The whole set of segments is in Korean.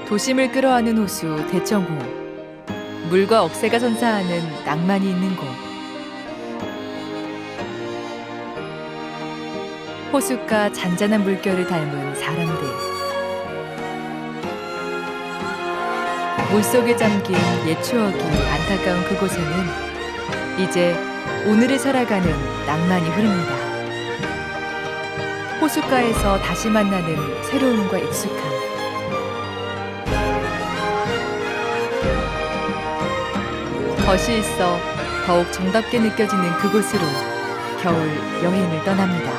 도심을 끌어안는 호수 대청호. 물과 억새가 선사하는 낭만이 있는 곳. 호숫가 잔잔한 물결을 닮은 사람들. 물속에 잠긴 옛 추억이 안타까운 그곳에는 이제 오늘을 살아가는 낭만이 흐릅니다. 호숫가에서 다시 만나는 새로움과 익숙함. 멋이 있어 더욱 정답게 느껴지는 그곳으로 겨울 여행을 떠납니다.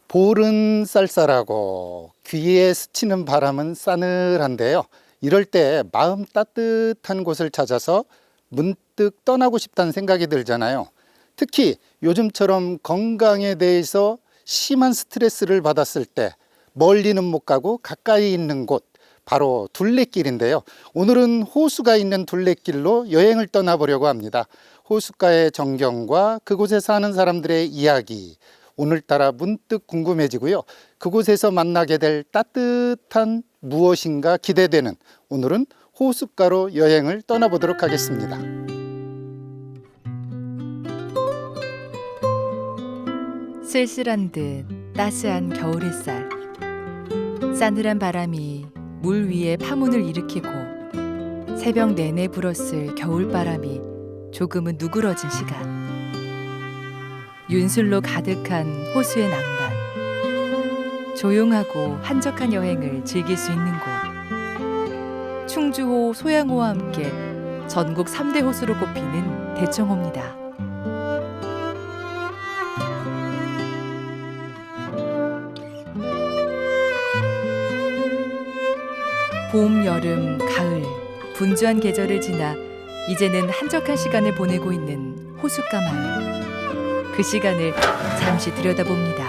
볼은 쌀쌀하고 귀에 스치는 바람은 싸늘한데요. 이럴 때 마음 따뜻한 곳을 찾아서 문득 떠나고 싶다는 생각이 들잖아요. 특히 요즘처럼 건강에 대해서 심한 스트레스를 받았을 때 멀리는 못 가고 가까이 있는 곳, 바로 둘레길인데요. 오늘은 호수가 있는 둘레길로 여행을 떠나보려고 합니다. 호숫가의 전경과 그곳에 사는 사람들의 이야기, 오늘따라 문득 궁금해지고요. 그곳에서 만나게 될 따뜻한 무엇인가 기대되는, 오늘은 호숫가로 여행을 떠나보도록 하겠습니다. 쓸쓸한 듯 따스한 겨울 햇살. 싸늘한 바람이 물 위에 파문을 일으키고 새벽 내내 불었을 겨울바람이 조금은 누그러진 시간. 윤술로 가득한 호수의 낭만. 조용하고 한적한 여행을 즐길 수 있는 곳. 충주호, 소양호와 함께 전국 3대 호수로 꼽히는 대청호입니다. 봄, 여름, 가을, 분주한 계절을 지나 이제는 한적한 시간을 보내고 있는 호숫가 마을. 그 시간을 잠시 들여다봅니다.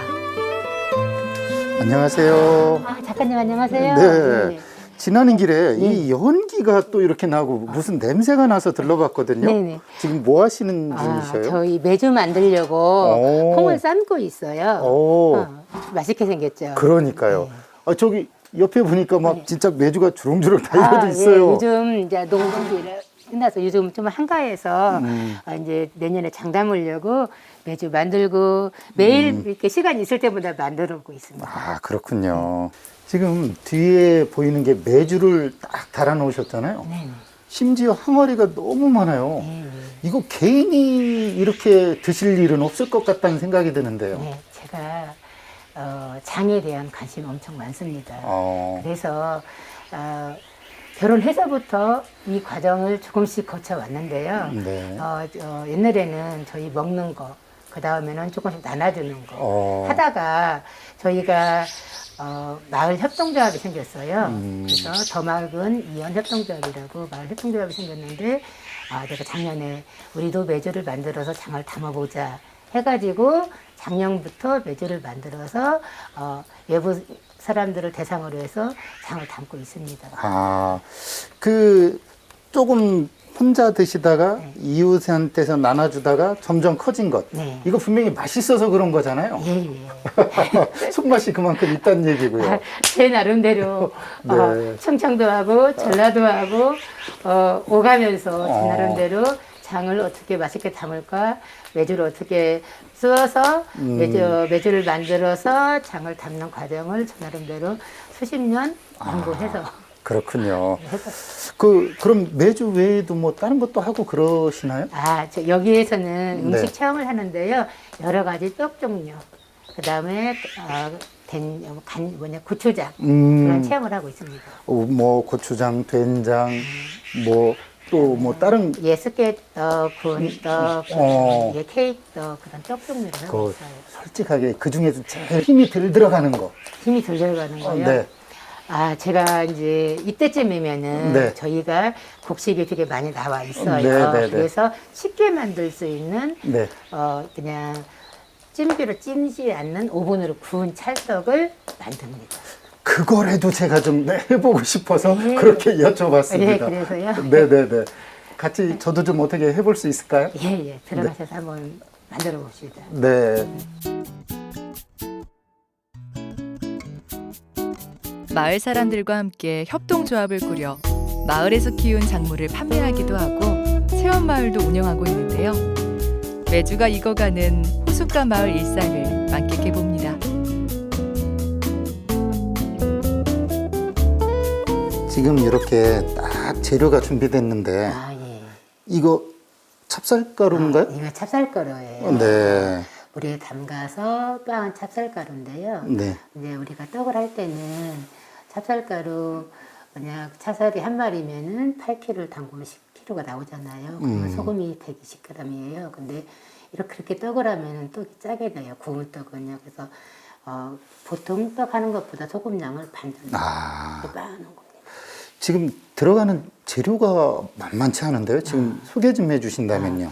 안녕하세요. 작가님 안녕하세요. 네. 지나는 길에 이 연기가 또 이렇게 나고 무슨 냄새가 나서 들러봤거든요. 네네. 지금 뭐 하시는 중이셔요? 저희 매주 만들려고 콩을 삶고 있어요. 맛있게 생겼죠. 그러니까요. 네. 저기 옆에 보니까 막 진짜 메주가 주렁주렁 달려도 있어요. 예, 요즘 이제 농번기를 끝나서 요즘 좀 한가해서 이제 내년에 장 담으려고 매주 만들고 매일 이렇게 시간이 있을 때마다 만들고 있습니다. 아, 그렇군요. 지금 뒤에 보이는 게 메주를 딱 달아 놓으셨잖아요. 네. 심지어 항아리가 너무 많아요. 네. 이거 개인이 이렇게 드실 일은 없을 것 같다는 생각이 드는데요. 네, 제가 장에 대한 관심이 엄청 많습니다. 그래서 결혼해서부터 이 과정을 조금씩 거쳐왔는데요. 네. 옛날에는 저희 먹는 거, 그 다음에는 조금씩 나눠주는 거 하다가 저희가 마을 협동조합이 생겼어요. 그래서 더 맑은 이연 협동조합이라고 마을 협동조합이 생겼는데, 내가 작년에 우리도 메주를 만들어서 장을 담아보자 해가지고 작년부터 메주를 만들어서 외부 사람들을 대상으로 해서 장을 담고 있습니다. 조금 혼자 드시다가 이웃한테서 나눠주다가 점점 커진 것. 네. 이거 분명히 맛있어서 그런 거잖아요. 예. 손맛이 그만큼 있다는 얘기고요. 제 나름대로 네. 충청도 하고 전라도 하고 오가면서 제 나름대로 장을 어떻게 맛있게 담을까, 메주를 어떻게 쓰어서 메주를 만들어서 장을 담는 과정을 저 나름대로 수십 년 연구해서 그렇군요. 그럼 메주 외에도 뭐 다른 것도 하고 그러시나요? 여기에서는 음식 네. 체험을 하는데요. 여러 가지 떡 종류, 그 다음에 고추장 그런 체험을 하고 있습니다. 뭐 고추장, 된장, 뭐 또 뭐 다른 습게떡, 구운떡, 케이크떡 그런 떡 종류를 하고 있어요. 솔직하게 그 중에서 제일 힘이 들 들어가는 거. 힘이 덜 들어가는 거요? 네. 제가 이제 이때쯤이면은 네. 저희가 곡식이 되게 많이 나와 있어요. 네. 그래서 쉽게 만들 수 있는 네. 그냥 찜기로 찜지 않는 오븐으로 구운 찰떡을 만듭니다. 그거라도 제가 좀 네, 해보고 싶어서 네. 그렇게 여쭤봤습니다. 예, 그래서요. 네네네. 같이 저도 좀 어떻게 해볼 수 있을까요? 예, 들어가셔서 한번 만들어 봅시다. 네. 마을 사람들과 함께 협동조합을 꾸려 마을에서 키운 작물을 판매하기도 하고 체험마을도 운영하고 있는데요. 매주가 익어가는 호숫가 마을 일상을 만끽해 봅니다. 지금 이렇게 딱 재료가 준비됐는데 아, 예. 이거 찹쌀가루인가요? 이거 찹쌀가루예요. 네. 우리 담가서 빻은 찹쌀가루인데요. 네. 이제 우리가 떡을 할 때는 찹쌀가루 만약 찹쌀이 한 마리면은 8kg를 담그면 10kg가 나오잖아요. 그러면 소금이 120g이에요. 근데 이렇게 떡을 하면은 떡이 짜게 돼요. 구운 떡은요. 그래서 보통 떡 하는 것보다 소금량을 반 정도 빻아놓은 겁니다. 지금 들어가는 재료가 만만치 않은데요. 지금 소개 좀 해주신다면요.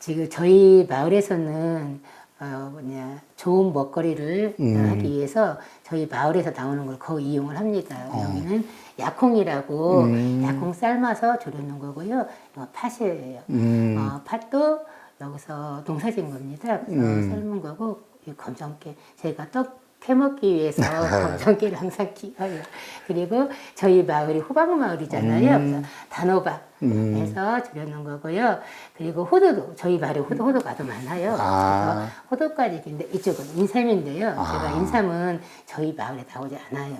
지금 저희 마을에서는 좋은 먹거리를 하기 위해서 저희 마을에서 나오는 걸 거의 이용을 합니다. 여기는 약콩이라고 약콩 삶아서 졸여놓은 거고요. 이거 팥이에요. 팥도 여기서 농사진 겁니다. 그래서 삶은 거고 이 검정깨 제가 떡 해먹기 위해서 검정깨를 항상 키워요. 그리고 저희 마을이 호박 마을이잖아요. 그래서 단호박 해서 졸여놓은 거고요. 그리고 호두도 저희 마을에 호두가 아주 많아요. 그래서 호두까지 있는데 이쪽은 인삼인데요. 제가 인삼은 저희 마을에 나오지 않아요.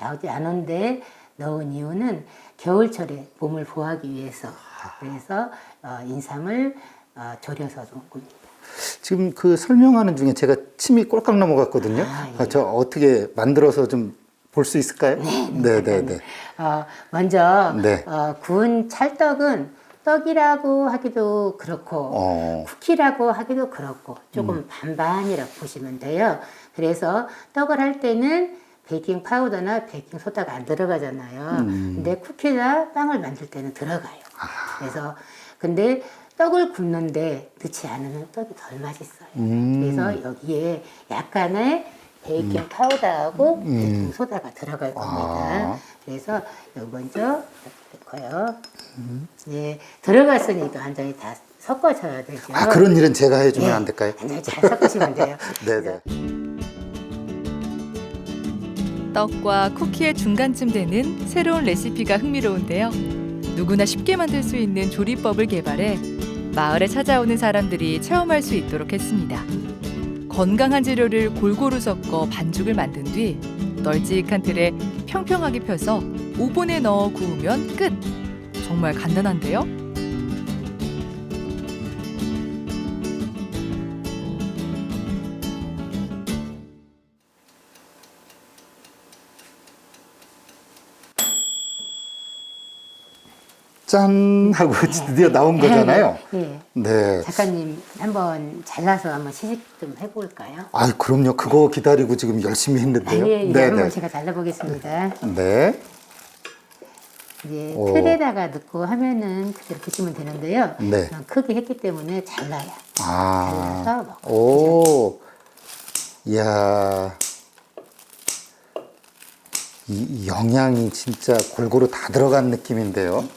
나오지 않은데 넣은 이유는 겨울철에 몸을 보호하기 위해서. 그래서 인삼을 졸여서 놓은 겁니다. 지금 그 설명하는 중에 제가 침이 꼴깍 넘어갔거든요. 예. 저 어떻게 만들어서 좀 볼 수 있을까요? 네네네. 먼저 네. 구운 찰떡은 떡이라고 하기도 그렇고 쿠키라고 하기도 그렇고 조금 반반이라고 보시면 돼요. 그래서 떡을 할 때는 베이킹 파우더나 베이킹 소다가 안 들어가잖아요. 근데 쿠키나 빵을 만들 때는 들어가요. 그래서 근데 떡을 굽는데 넣지 않으면 떡이 덜 맛있어요. 그래서 여기에 약간의 베이킹 파우더하고 베이킹 소다가 들어갈 겁니다. 그래서 이거 먼저 넣고요. 네, 들어갔으니까 완전히 다 섞어줘야 되죠. 그런 일은 제가 해주면 안 될까요? 완전히 잘 섞으시면 돼요. 네네. 떡과 쿠키의 중간쯤 되는 새로운 레시피가 흥미로운데요. 누구나 쉽게 만들 수 있는 조리법을 개발해 마을에 찾아오는 사람들이 체험할 수 있도록 했습니다. 건강한 재료를 골고루 섞어 반죽을 만든 뒤 널찍한 틀에 평평하게 펴서 오븐에 넣어 구우면 끝! 정말 간단한데요? 짠! 하고 드디어 나온 거잖아요. 네. 네. 작가님 한번 잘라서 한번 시식 좀 해볼까요? 그럼요. 그거 기다리고 지금 열심히 했는데요. 예, 한번 제가 잘라보겠습니다. 네. 이제 틀에다가 넣고 하면은 그대로 드시면 되는데요. 네. 크게 했기 때문에 잘라요. 아. 잘라서 먹고 오. 이야. 이 영양이 진짜 골고루 다 들어간 느낌인데요.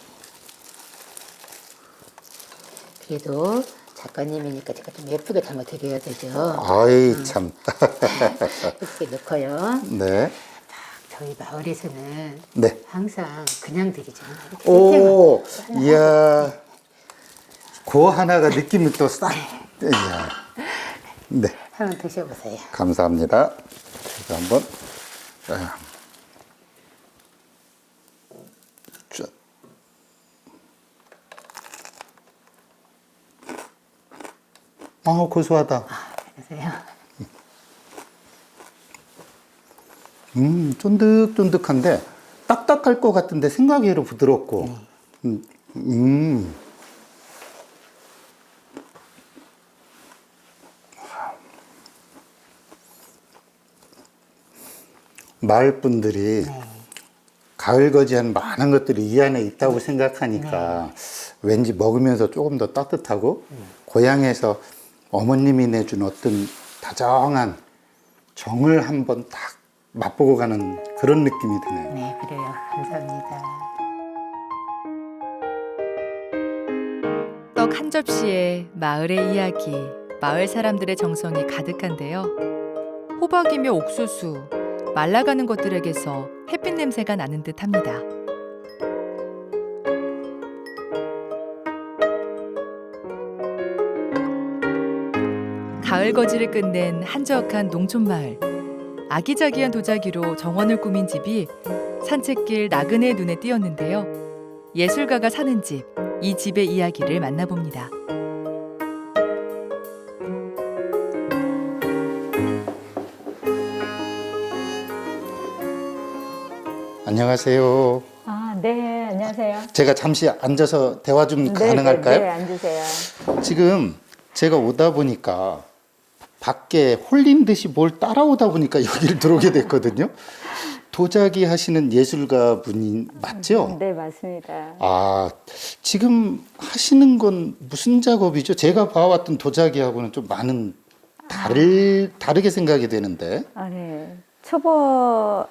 그래도 작가님이니까 제가 좀 예쁘게 담아드려야 되죠. 아이, 참. 이렇게 넣고요. 네. 저희 마을에서는 네. 항상 그냥 드리지 않아요. 오, 이야. 그 하나가 느낌이 또 싹. 이야. 네. 한번 드셔보세요. 감사합니다. 제가 한번. 짠. 고소하다. 그러세요? 쫀득쫀득한데 딱딱할 것 같은데 생각외로 부드럽고. 마을 분들이 가을거지한 많은 것들이 이 안에 있다고 생각하니까 왠지 먹으면서 조금 더 따뜻하고 고향에서 어머님이 내준 어떤 다정한 정을 한번 딱 맛보고 가는 그런 느낌이 드네요. 네, 그래요. 감사합니다. 떡 한 접시에 마을의 이야기, 마을 사람들의 정성이 가득한데요. 호박이며 옥수수, 말라가는 것들에게서 햇빛 냄새가 나는 듯합니다. 가을 거지를 끝낸 한적한 농촌마을. 아기자기한 도자기로 정원을 꾸민 집이 산책길 나그네의 눈에 띄었는데요. 예술가가 사는 집, 이 집의 이야기를 만나봅니다. 안녕하세요. 아, 네, 안녕하세요. 제가 잠시 앉아서 대화 좀 가능할까요? 네, 앉으세요. 지금 제가 오다 보니까 밖에 홀린 듯이 뭘 따라오다 보니까 여기를 들어오게 됐거든요. 도자기 하시는 예술가 분이 맞죠? 네, 맞습니다. 아, 지금 하시는 건 무슨 작업이죠? 제가 봐왔던 도자기하고는 좀 많은 다르게 생각이 되는데. 아, 네. 초벌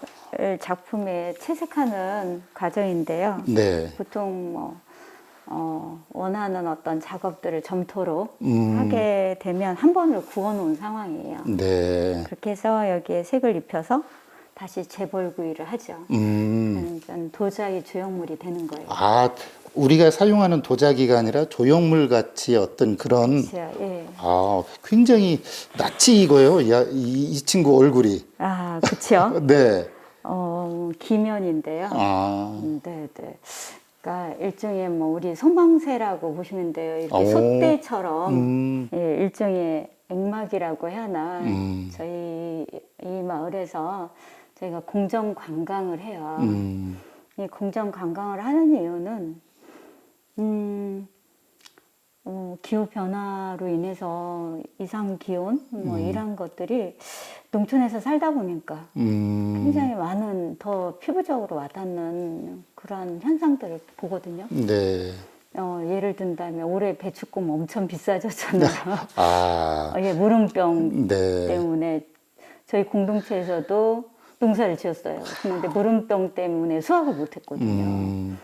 작품에 채색하는 과정인데요. 네. 보통 원하는 어떤 작업들을 점토로 하게 되면 한 번을 구워놓은 상황이에요. 네. 그렇게 해서 여기에 색을 입혀서 다시 재벌구이를 하죠. 그러니까 도자기 조형물이 되는 거예요. 아, 우리가 사용하는 도자기가 아니라 조형물 같이 어떤 그런. 그렇죠. 예. 아, 굉장히 낯이 익어요. 이 친구 얼굴이. 아, 그렇죠. 네. 기면인데요. 아, 네, 네. 그러니까 일종의 뭐 우리 소망새라고 보시면 돼요. 이렇게 오. 솥대처럼 예, 일종의 액막이라고 해야 하나. 저희 이 마을에서 저희가 공정 관광을 해요. 이 공정 관광을 하는 이유는 기후 변화로 인해서 이상 기온 뭐 이런 것들이 농촌에서 살다 보니까 굉장히 많은 더 피부적으로 와닿는 그런 현상들을 보거든요. 네. 예를 든다면 올해 배추꽃 엄청 비싸졌잖아요. 아, 예, 무름병 네. 때문에 저희 공동체에서도 농사를 지었어요. 그런데 무름병 때문에 수확을 못했거든요.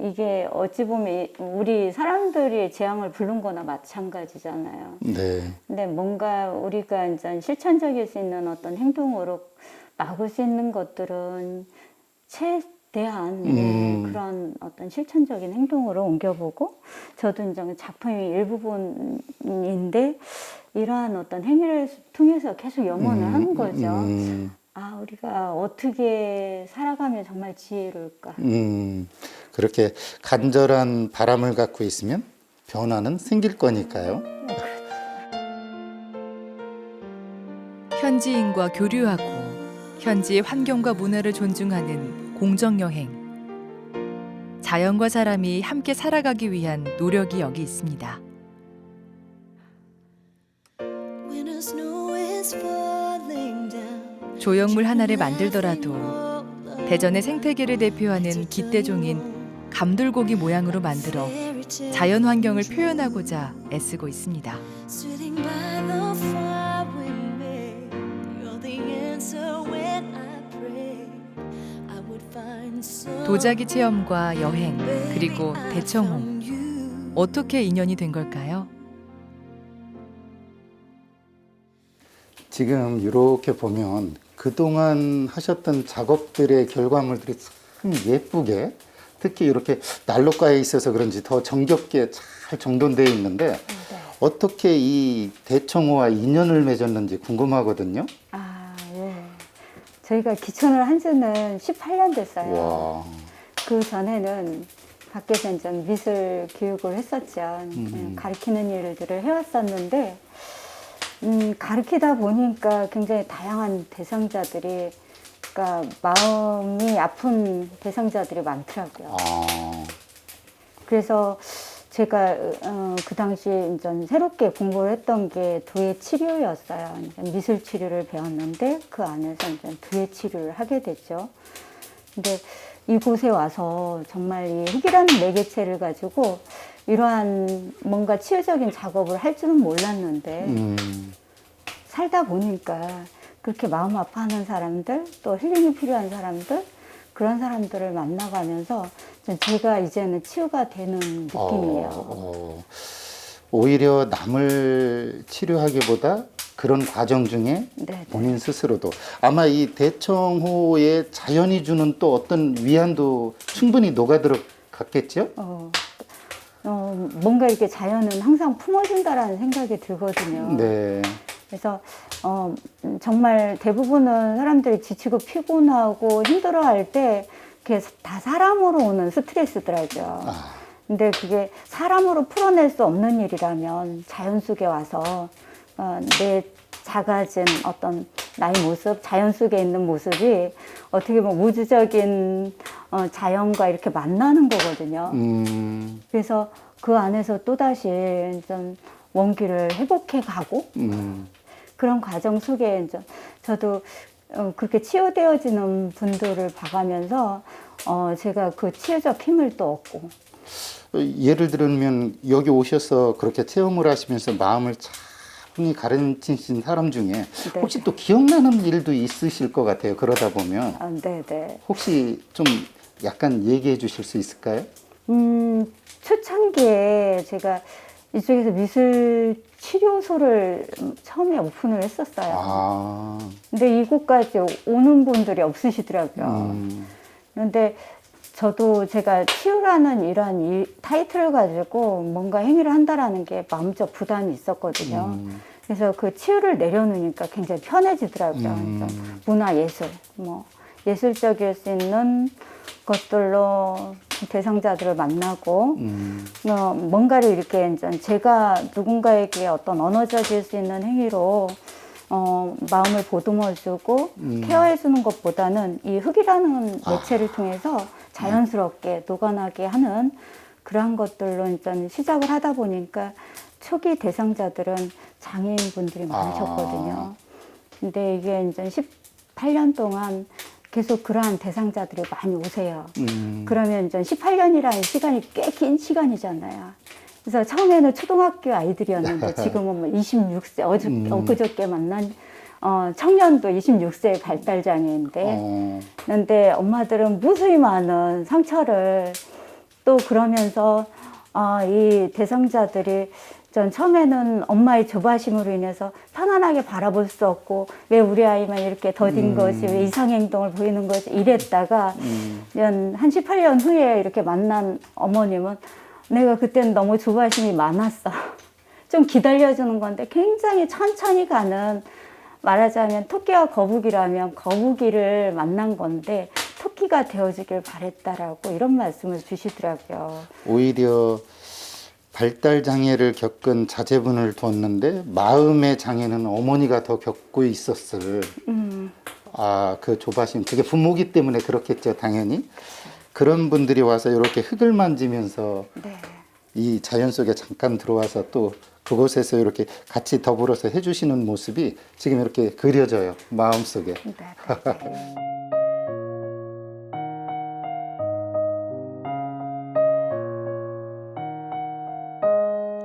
이게 어찌 보면 우리 사람들이 재앙을 부른 거나 마찬가지잖아요. 네. 근데 뭔가 우리가 이제 실천적일 수 있는 어떤 행동으로 막을 수 있는 것들은 최대한 그런 어떤 실천적인 행동으로 옮겨보고 저도 이제 작품의 일부분인데 이러한 어떤 행위를 통해서 계속 염원을 하는 거죠. 아, 우리가 어떻게 살아가면 정말 지혜로울까? 그렇게 간절한 바람을 갖고 있으면 변화는 생길 거니까요. 현지인과 교류하고 현지의 환경과 문화를 존중하는 공정여행. 자연과 사람이 함께 살아가기 위한 노력이 여기 있습니다. 조형물 하나를 만들더라도 대전의 생태계를 대표하는 깃대종인 감돌고기 모양으로 만들어 자연 환경을 표현하고자 애쓰고 있습니다. 도자기 체험과 여행, 그리고 대청호. 어떻게 인연이 된 걸까요? 지금 이렇게 보면 그동안 하셨던 작업들의 결과물들이 참 예쁘게, 특히 이렇게 난로가에 있어서 그런지 더 정겹게 잘 정돈되어 있는데 어떻게 이 대청호와 인연을 맺었는지 궁금하거든요. 아, 예. 저희가 기촌을 한 지는 18년 됐어요. 와. 그 전에는 밖에서 이제 미술 교육을 했었죠. 가르치는 일들을 해왔었는데, 가르치다 보니까 굉장히 다양한 대상자들이, 그러니까 마음이 아픈 대상자들이 많더라고요. 아. 그래서 제가 그 당시에 이제 새롭게 공부를 했던 게 도예 치료였어요. 이제 미술 치료를 배웠는데 그 안에서 이제 도예 치료를 하게 됐죠. 근데 이곳에 와서 정말 이 흙이라는 매개체를 가지고 이러한 뭔가 치유적인 작업을 할 줄은 몰랐는데 살다 보니까 그렇게 마음 아파하는 사람들, 또 힐링이 필요한 사람들, 그런 사람들을 만나가면서 제가 이제는 치유가 되는 느낌이에요. 오히려 남을 치료하기보다 그런 과정 중에 네, 본인 스스로도 아마 이 대청호에 자연이 주는 또 어떤 위안도 충분히 녹아들어갔겠죠? 뭔가 이렇게 자연은 항상 품어준다라는 생각이 들거든요. 네. 그래서 정말 대부분은 사람들이 지치고 피곤하고 힘들어할 때 그게 다 사람으로 오는 스트레스더라고요. 근데 그게 사람으로 풀어낼 수 없는 일이라면 자연 속에 와서 내 작아진 어떤 나의 모습, 자연 속에 있는 모습이 어떻게 보면 우주적인 자연과 이렇게 만나는 거거든요. 그래서 그 안에서 또다시 좀 원기를 회복해 가고 그런 과정 속에 이제 저도 그렇게 치유되어지는 분들을 봐가면서 제가 그 치유적 힘을 또 얻고. 예를 들면 여기 오셔서 그렇게 체험을 하시면서 마음을 차분히 가르치신 사람 중에 네. 혹시 또 기억나는 일도 있으실 것 같아요. 그러다 보면 네네. 혹시 좀 약간 얘기해 주실 수 있을까요? 초창기에 제가 이쪽에서 미술 치료소를 처음에 오픈을 했었어요. 근데 이곳까지 오는 분들이 없으시더라고요. 그런데 저도 제가 치유라는 이러한 타이틀을 가지고 뭔가 행위를 한다라는 게 마음적 부담이 있었거든요. 그래서 그 치유를 내려놓으니까 굉장히 편해지더라고요. 그래서 문화 예술, 뭐 예술적일 수 있는 것들로 대상자들을 만나고 뭔가를 이렇게 제가 누군가에게 어떤 언어적일 수 있는 행위로 마음을 보듬어주고 케어해주는 것보다는 이 흙이라는 매체를 통해서 자연스럽게 녹아나게 하는 그러한 것들로 일단 시작을 하다 보니까 초기 대상자들은 장애인분들이 많으셨거든요. 근데 이게 이제 18년 동안 계속 그러한 대상자들이 많이 오세요. 그러면 이제 18년이라는 시간이 꽤 긴 시간이잖아요. 그래서 처음에는 초등학교 아이들이었는데 지금은 뭐 26세, 엊그저께 만난 청년도 26세 발달장애인데, 근데 엄마들은 무수히 많은 상처를 또 그러면서 이 대상자들이 전 처음에는 엄마의 조바심으로 인해서 편안하게 바라볼 수 없고 왜 우리 아이만 이렇게 더딘 것이 왜 이상행동을 보이는 것이 이랬다가 한 18년 후에 이렇게 만난 어머님은 내가 그때는 너무 조바심이 많았어. 좀 기다려주는 건데 굉장히 천천히 가는 말하자면 토끼와 거북이라면 거북이를 만난 건데 토끼가 되어주길 바랬다라고 이런 말씀을 주시더라고요. 오히려 발달 장애를 겪은 자제분을 두었는데 마음의 장애는 어머니가 더 겪고 있었을. 그 조바심, 그게 부모기 때문에 그렇겠죠, 당연히. 그런 분들이 와서 이렇게 흙을 만지면서 네. 이 자연 속에 잠깐 들어와서 또 그곳에서 이렇게 같이 더불어서 해주시는 모습이 지금 이렇게 그려져요, 마음속에. 네.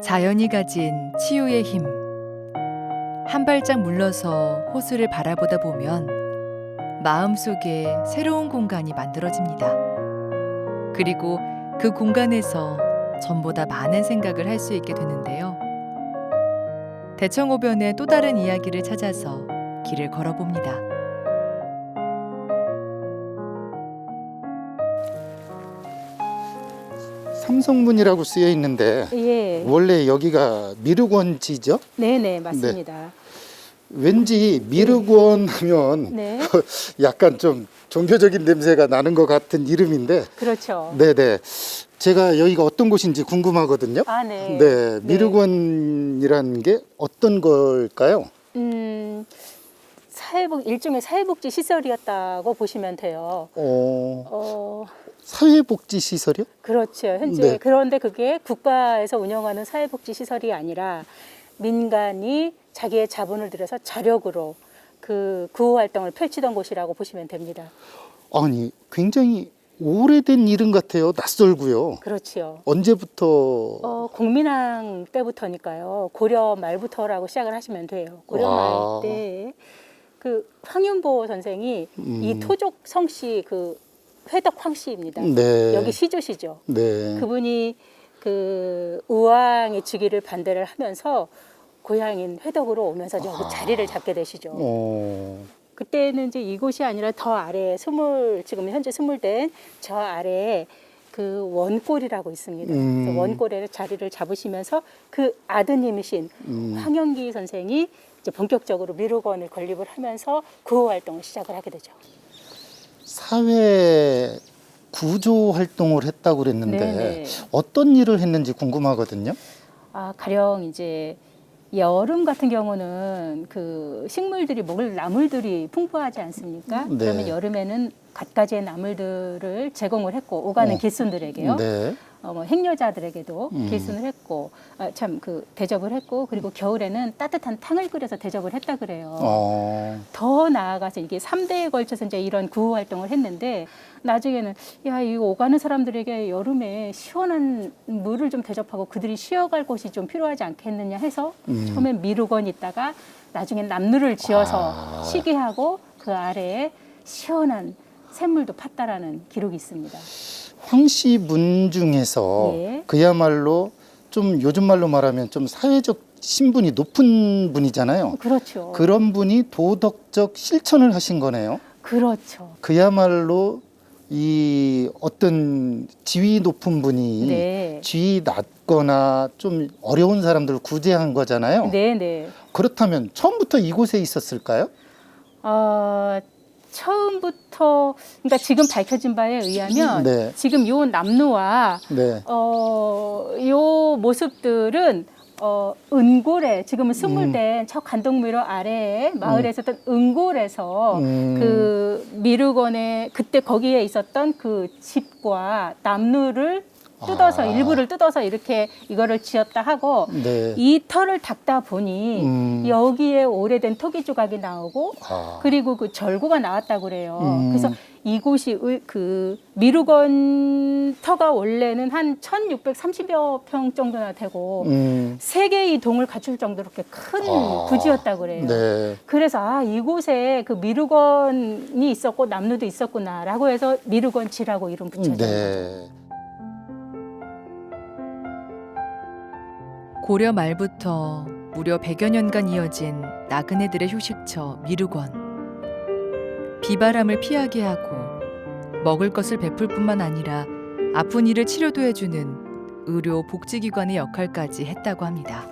자연이 가진 치유의 힘. 한 발짝 물러서 호수를 바라보다 보면 마음속에 새로운 공간이 만들어집니다. 그리고 그 공간에서 전보다 많은 생각을 할 수 있게 되는데요. 대청호변의 또 다른 이야기를 찾아서 길을 걸어봅니다. 삼성문이라고 쓰여 있는데 예, 원래 여기가 미륵원지죠? 네네 맞습니다. 왠지 미륵원 하면 네, 약간 좀 종교적인 냄새가 나는 것 같은 이름인데, 그렇죠. 네네. 제가 여기가 어떤 곳인지 궁금하거든요. 아, 네. 네, 미륵원이라는 게 어떤 걸까요? 일종의 사회복지 시설이었다고 보시면 돼요. 사회복지 시설이요? 그렇죠. 현재 네. 그런데 그게 국가에서 운영하는 사회복지 시설이 아니라 민간이 자기의 자본을 들여서 자력으로 그 구호 활동을 펼치던 곳이라고 보시면 됩니다. 아니, 굉장히 오래된 이름 같아요. 낯설고요. 그렇지요. 언제부터? 공민왕 때부터니까요. 고려 말부터라고 시작을 하시면 돼요. 고려 와. 말 때 그 황윤보 선생이 이 토족 성씨 그 회덕 황씨입니다. 네. 여기 시조시죠. 네. 그분이 그 우왕의 즉위를 반대를 하면서 고향인 회덕으로 오면서 여기 자리를 잡게 되시죠. 그때는 이제 이곳이 아니라 더 아래에 지금 현재 스물된 저 아래에 그 원골이라고 있습니다. 그래서 원골에 자리를 잡으시면서 그 아드님이신 황영기 선생이 이제 본격적으로 미륵원을 건립을 하면서 구호 활동을 시작을 하게 되죠. 사회 구조 활동을 했다고 그랬는데 네네. 어떤 일을 했는지 궁금하거든요. 가령 이제 여름 같은 경우는 그 식물들이 먹을 나물들이 풍부하지 않습니까? 네. 그러면 여름에는 갖가지의 나물들을 제공을 했고 오가는 길순들에게요. 네. 뭐 행여자들에게도 길순을 했고 참 그 대접을 했고 그리고 겨울에는 따뜻한 탕을 끓여서 대접을 했다 그래요. 더 나아가서 이게 3대에 걸쳐서 이제 이런 구호 활동을 했는데 나중에는 야, 이거 오가는 사람들에게 여름에 시원한 물을 좀 대접하고 그들이 쉬어갈 곳이 좀 필요하지 않겠느냐 해서 처음엔 미륵원 있다가 나중엔 남루를 지어서 쉬게 하고 그 아래에 시원한 샘물도 팠다라는 기록이 있습니다. 황씨 문 중에서 예. 그야말로 좀 요즘 말로 말하면 좀 사회적 신분이 높은 분이잖아요. 그렇죠. 그런 분이 도덕적 실천을 하신 거네요. 그렇죠. 그야말로 이 어떤 지위 높은 분이 네. 지위 낮거나 좀 어려운 사람들을 구제한 거잖아요. 네네. 그렇다면 처음부터 이곳에 있었을까요? 처음부터 그러니까 지금 밝혀진 바에 의하면 네. 지금 요 남루와 네. 요 모습들은 은골에 지금은 스물된 저 간동미로 아래에 마을에 있었던 은골에서 그 미륵원에 그때 거기에 있었던 그 집과 남루를 뜯어서 일부를 뜯어서 이렇게 이거를 지었다 하고 네. 이 터를 닦다 보니 여기에 오래된 토기 조각이 나오고 그리고 그 절구가 나왔다고 그래요. 그래서 이곳이 그 미륵원 터가 원래는 한 1630여 평 정도나 되고 세 개의 동을 갖출 정도로 그렇게 큰 부지였다고 그래요. 네. 그래서 이곳에 그 미륵원이 있었고 남루도 있었구나라고 해서 미륵원지라고 이름 붙여진 거죠. 네. 고려 말부터 무려 100여 년간 이어진 나그네들의 휴식처 미륵원. 비바람을 피하게 하고 먹을 것을 베풀 뿐만 아니라 아픈 이를 치료도 해주는 의료 복지기관의 역할까지 했다고 합니다.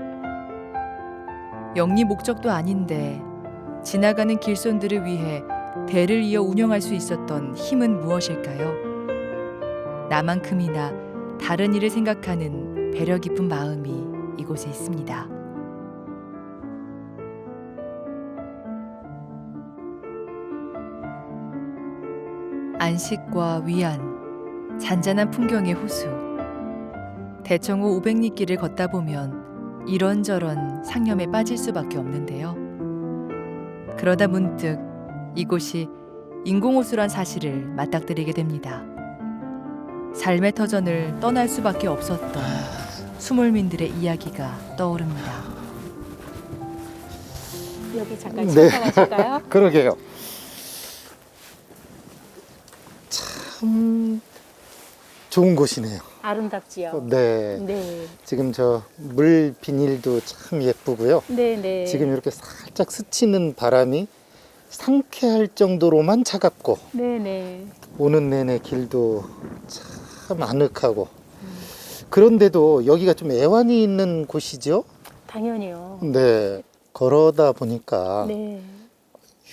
영리 목적도 아닌데 지나가는 길손들을 위해 대를 이어 운영할 수 있었던 힘은 무엇일까요? 나만큼이나 다른 이를 생각하는 배려 깊은 마음이 이곳에 있습니다. 안식과 위안, 잔잔한 풍경의 호수. 대청호 500리길을 걷다 보면 이런저런 상념에 빠질 수밖에 없는데요. 그러다 문득 이곳이 인공호수란 사실을 맞닥뜨리게 됩니다. 삶의 터전을 떠날 수밖에 없었던 수몰민들의 이야기가 떠오릅니다. 여기 잠깐 네. 잠깐하실까요? 그러게요. 참 좋은 곳이네요. 아름답지요. 네. 네, 지금 저 물 비닐도 참 예쁘고요. 네, 네. 지금 이렇게 살짝 스치는 바람이 상쾌할 정도로만 차갑고 네, 네. 오는 내내 길도 참 아늑하고 그런데도 여기가 좀 애환이 있는 곳이죠. 당연히요. 네. 걸어다 보니까 네,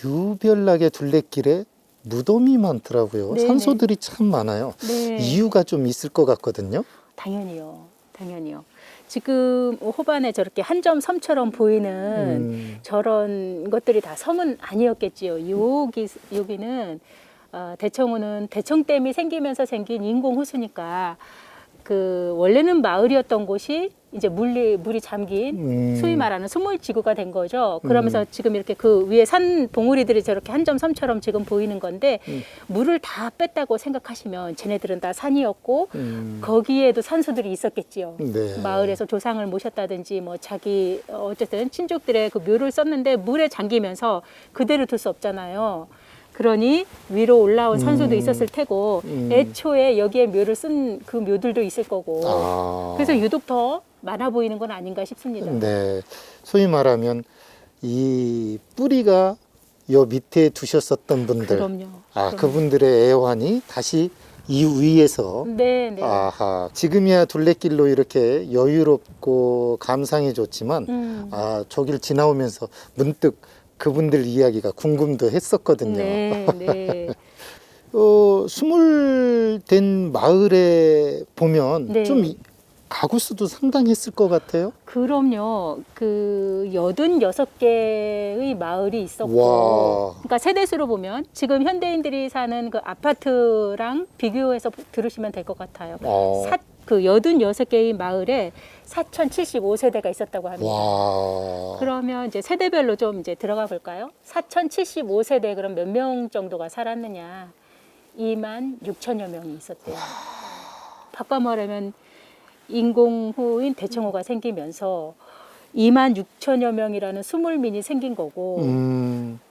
유별나게 둘레길에 무덤이 많더라고요. 네네. 산소들이 참 많아요. 네. 이유가 좀 있을 것 같거든요. 당연히요. 당연히요. 지금 호반에 저렇게 한 점 섬처럼 보이는 저런 것들이 다 섬은 아니었겠지요. 여기는 대청호는 대청댐이 생기면서 생긴 인공 호수니까 그 원래는 마을이었던 곳이 이제 물이 잠긴 소위 말하는 수몰지구가 된 거죠. 그러면서 지금 이렇게 그 위에 산 봉우리들이 저렇게 한 점 섬처럼 지금 보이는 건데 물을 다 뺐다고 생각하시면 쟤네들은 다 산이었고 거기에도 산수들이 있었겠지요. 네. 마을에서 조상을 모셨다든지 뭐 자기 어쨌든 친족들의 그 묘를 썼는데 물에 잠기면서 그대로 둘 수 없잖아요. 그러니 위로 올라온 산수도 있었을 테고 애초에 여기에 묘를 쓴 그 묘들도 있을 거고 그래서 유독 더 많아 보이는 건 아닌가 싶습니다. 네. 소위 말하면 이 뿌리가 요 밑에 두셨었던 분들. 그럼요. 아, 그럼요. 그분들의 애환이 다시 이 위에서 네, 네. 아하. 지금이야 둘레길로 이렇게 여유롭고 감상이 좋지만 아, 저길 지나오면서 문득 그분들 이야기가 궁금도 했었거든요. 네, 네. 수몰된 마을에 보면 네. 좀 가구 수도 상당했을 것 같아요. 그럼요. 그 86개의 마을이 있었고, 와. 그러니까 세대수로 보면 지금 현대인들이 사는 그 아파트랑 비교해서 들으시면 될 것 같아요. 그 86개의 마을에 4,075세대가 있었다고 합니다. 와. 그러면 이제 세대별로 좀 이제 들어가 볼까요? 4,075세대 그럼 몇 명 정도가 살았느냐? 2만 6천여 명이 있었대요. 바꿔 말하면 인공호인 대청호가 생기면서 2만 6천여 명이라는 수몰민이 생긴 거고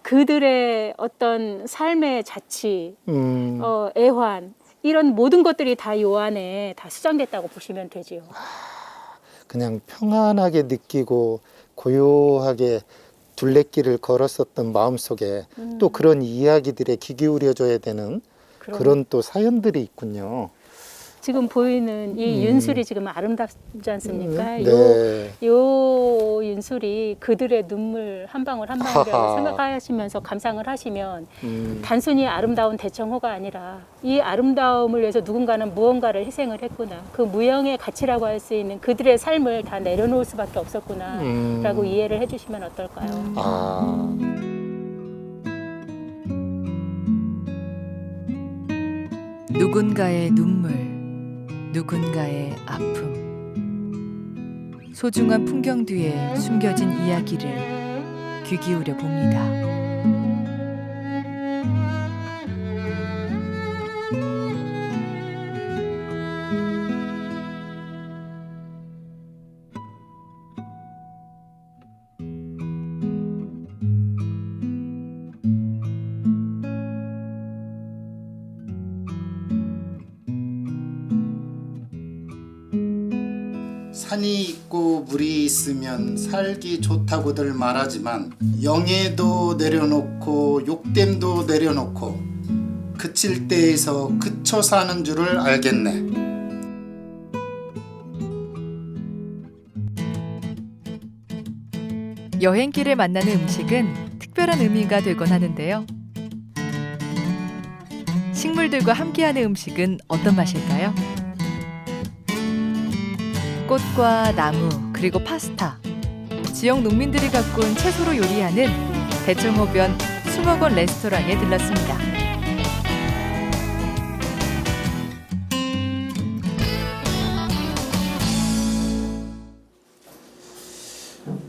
그들의 어떤 삶의 자치, 애환 이런 모든 것들이 다 요 안에 다 수정됐다고 보시면 되지요. 그냥 평안하게 느끼고 고요하게 둘레길을 걸었었던 마음속에 또 그런 이야기들에 귀 기울여줘야 되는 그런 또 사연들이 있군요. 지금 보이는 이 윤술이 지금 아름답지 않습니까? 네. 요 윤술이 그들의 눈물 한 방울 한 방울이라고 하하. 생각하시면서 감상을 하시면 단순히 아름다운 대청호가 아니라 이 아름다움을 위해서 누군가는 무언가를 희생을 했구나. 그 무형의 가치라고 할 수 있는 그들의 삶을 다 내려놓을 수밖에 없었구나 라고 이해를 해주시면 어떨까요? 아. 누군가의 눈물, 누군가의 아픔. 소중한 풍경 뒤에 숨겨진 이야기를 귀 기울여 봅니다. 산이 있고 물이 있으면 살기 좋다고들 말하지만 영예도 내려놓고 욕됨도 내려놓고 그칠 때에서 그쳐 사는 줄을 알겠네. 여행길에 만나는 음식은 특별한 의미가 되곤 하는데요. 식물들과 함께하는 음식은 어떤 맛일까요? 꽃과 나무, 그리고 파스타. 지역 농민들이 가꾼 채소로 요리하는 대청호변 수목원 레스토랑에 들렀습니다.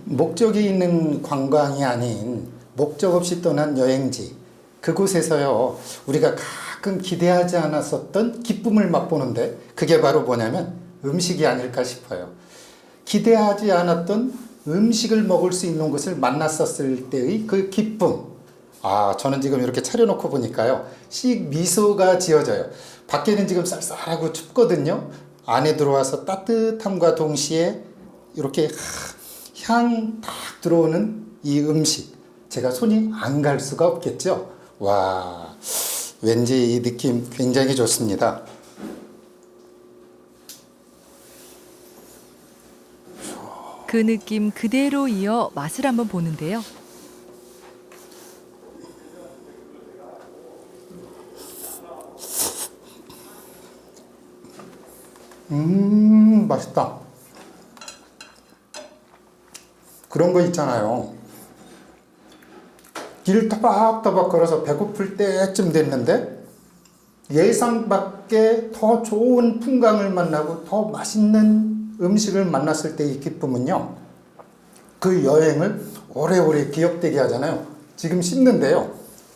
목적이 있는 관광이 아닌 목적 없이 떠난 여행지, 그곳에서요 우리가 가끔 기대하지 않았었던 기쁨을 맛보는데 그게 바로 뭐냐면 음식이 아닐까 싶어요. 기대하지 않았던 음식을 먹을 수 있는 곳을 만났었을 때의 그 기쁨. 아, 저는 지금 이렇게 차려놓고 보니까요 씩 미소가 지어져요. 밖에는 지금 쌀쌀하고 춥거든요. 안에 들어와서 따뜻함과 동시에 이렇게 향 딱 들어오는 이 음식, 제가 손이 안 갈 수가 없겠죠. 와, 왠지 이 느낌 굉장히 좋습니다. 그 느낌 그대로 이어 맛을 한번 보는데요. 맛있다. 그런 거 있잖아요. 길 터벅터벅 걸어서 배고플 때쯤 됐는데 예상 밖에 더 좋은 풍광을 만나고 더 맛있는 음식을 만났을 때의 기쁨은요, 그 여행을 오래오래 기억되게 하잖아요. 지금 씹는데요,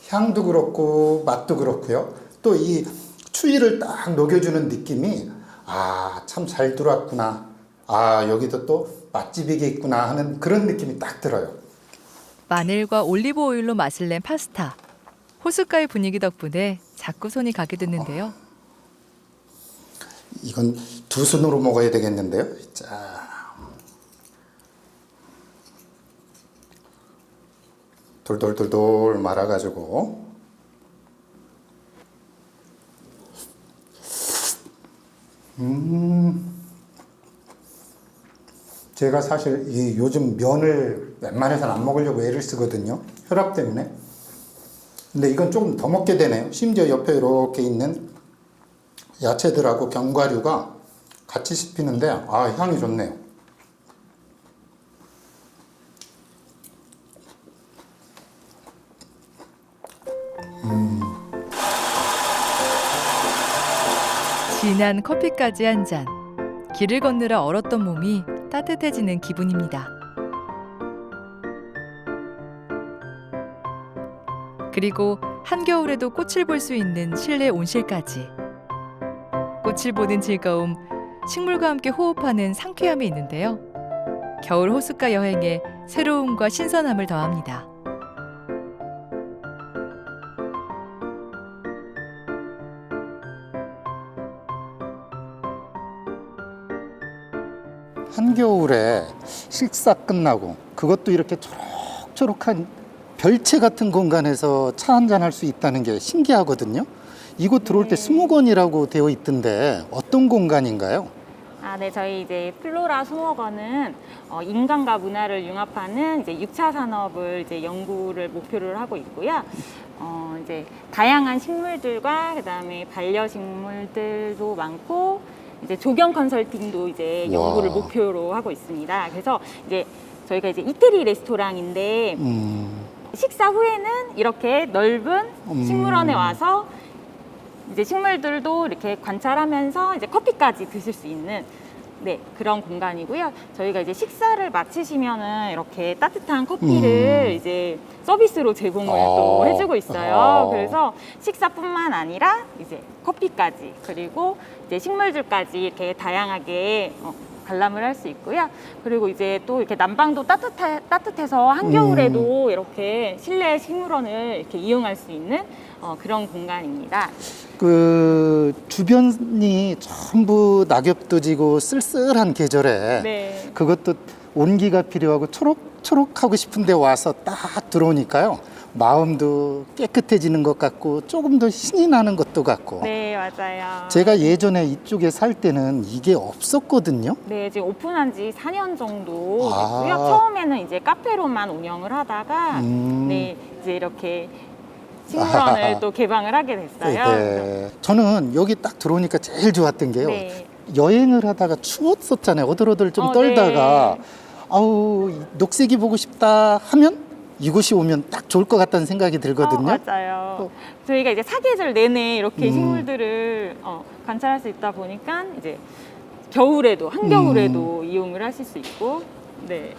향도 그렇고 맛도 그렇고요, 또 이 추위를 딱 녹여주는 느낌이 참 잘 들어왔구나, 여기도 또 맛집이겠구나 하는 그런 느낌이 딱 들어요. 마늘과 올리브 오일로 맛을 낸 파스타. 호숫가의 분위기 덕분에 자꾸 손이 가게 됐는데요. 이건 두 손으로 먹어야 되겠는데요. 자, 돌돌돌돌 말아가지고. 제가 사실 요즘 면을 웬만해서는 안 먹으려고 애를 쓰거든요. 혈압 때문에. 근데 이건 조금 더 먹게 되네요. 심지어 옆에 이렇게 있는 야채들하고 견과류가 같이 씹히는데 향이 좋네요. 진한 커피까지 한 잔. 길을 걷느라 얼었던 몸이 따뜻해지는 기분입니다. 그리고 한겨울에도 꽃을 볼 수 있는 실내 온실까지. 꽃을 보는 즐거움, 식물과 함께 호흡하는 상쾌함이 있는데요. 겨울 호숫가 여행에 새로움과 신선함을 더합니다. 한겨울에 식사 끝나고 그것도 이렇게 초록초록한 별채 같은 공간에서 차 한잔 할 수 있다는 게 신기하거든요. 이곳 들어올 때 수목원이라고 되어 있던데 어떤 공간인가요? 네, 저희 이제 플로라 수목원은 인간과 문화를 융합하는 이제 6차 산업을 이제 연구를 목표로 하고 있고요. 이제 다양한 식물들과 그다음에 반려식물들도 많고 이제 조경 컨설팅도 이제 연구를 목표로 하고 있습니다. 그래서 이제 저희가 이제 이태리 레스토랑인데 식사 후에는 이렇게 넓은 식물원에 와서 이제 식물들도 이렇게 관찰하면서 이제 커피까지 드실 수 있는 그런 공간이고요. 저희가 이제 식사를 마치시면은 이렇게 따뜻한 커피를 이제 서비스로 제공을 또 해주고 있어요. 그래서 식사뿐만 아니라 이제 커피까지 그리고 이제 식물들까지 이렇게 다양하게 관람을 할 수 있고요. 그리고 이제 또 이렇게 난방도 따뜻해서 한겨울에도 이렇게 실내 식물원을 이렇게 이용할 수 있는 그런 공간입니다. 그 주변이 전부 낙엽도 지고 쓸쓸한 계절에 그것도 온기가 필요하고 초록초록하고 싶은데 와서 딱 들어오니까요, 마음도 깨끗해지는 것 같고 조금 더 신이 나는 것도 같고. 네, 맞아요. 제가 예전에 이쪽에 살 때는 이게 없었거든요. 네, 지금 오픈한 지 4년 정도 됐고요. 처음에는 이제 카페로만 운영을 하다가 네, 이제 이렇게 식물원을 또 개방을 하게 됐어요. 네. 저는 여기 딱 들어오니까 제일 좋았던 게요. 여행을 하다가 추웠었잖아요. 오들오들 좀 떨다가 아우 녹색이 보고 싶다 하면 이곳이 오면 딱 좋을 것 같다는 생각이 들거든요. 맞아요. 저희가 이제 사계절 내내 이렇게 식물들을 관찰할 수 있다 보니까 이제 겨울에도 한겨울에도 이용을 하실 수 있고. 네.